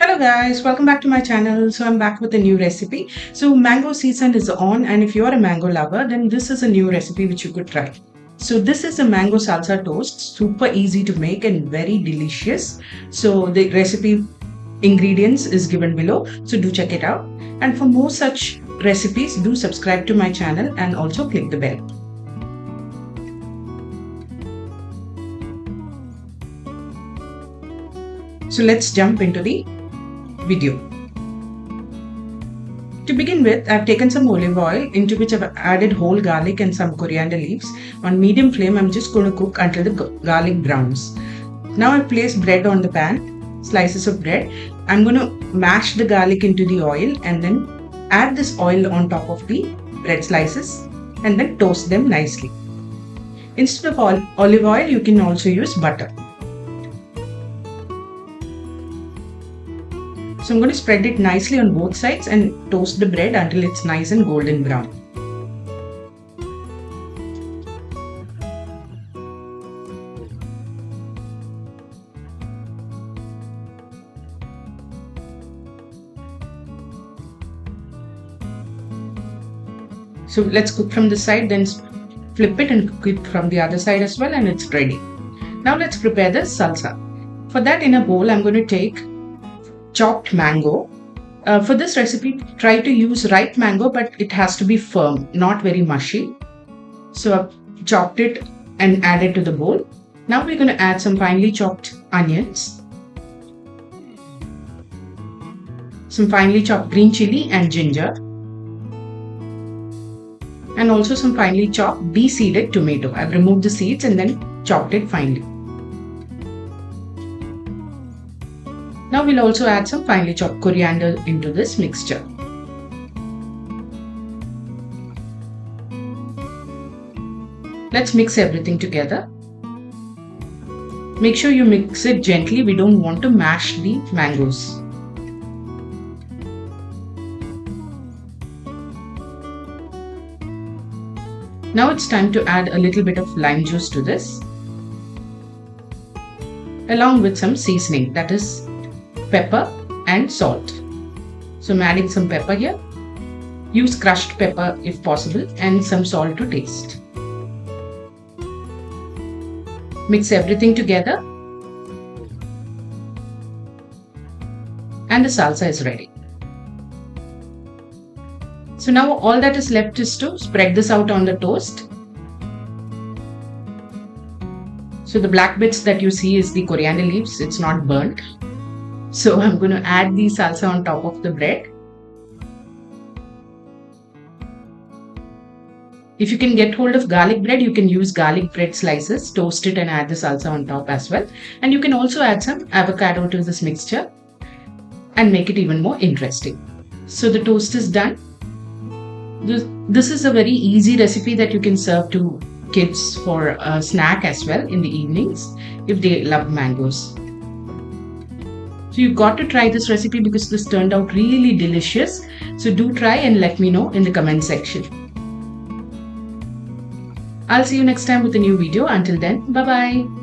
Hello guys, welcome back to my channel. So I'm back with a new recipe. So mango season is on, and if you're a mango lover, then this is a new recipe which you could try. So this is a mango salsa toast, super easy to make and very delicious. So the recipe ingredients is given below, so do check it out. And for more such recipes, do subscribe to my channel and also click the bell. So let's jump into the video. To begin with, I've taken some olive oil into which I've added whole garlic and some coriander leaves. On medium flame, I'm just going to cook until the garlic browns. Now I've placed bread on the pan, slices of bread. I'm going to mash the garlic into the oil and then add this oil on top of the bread slices and then toast them nicely. Instead of olive oil, you can also use butter. So I'm going to spread it nicely on both sides and toast the bread until it's nice and golden brown. So let's cook from this side, then flip it and cook it from the other side as well, and it's ready. Now let's prepare the salsa. For that, in a bowl, I'm going to take chopped mango. For this recipe, try to use ripe mango, but it has to be firm, not very mushy. So I've chopped it and added to the bowl. Now we're going to add some finely chopped onions, some finely chopped green chili and ginger, and also some finely chopped de-seeded tomato. I've removed the seeds and then chopped it finely. Now we'll also add some finely chopped coriander into this mixture. Let's mix everything together. Make sure you mix it gently. We don't want to mash the mangoes. Now it's time to add a little bit of lime juice to this, along with some seasoning, that is pepper and salt. So I'm adding some pepper here. Use crushed pepper if possible, and some salt to taste. Mix everything together and the salsa is ready. So now all that is left is to spread this out on the toast. So the black bits that you see is the coriander leaves, it's not burnt. So I'm going to add the salsa on top of the bread. If you can get hold of garlic bread, you can use garlic bread slices, toast it and add the salsa on top as well. And you can also add some avocado to this mixture and make it even more interesting. So the toast is done. This is a very easy recipe that you can serve to kids for a snack as well in the evenings if they love mangoes. So you got to try this recipe because this turned out really delicious. So do try and let me know in the comment section. I'll see you next time with a new video. Until then, bye bye.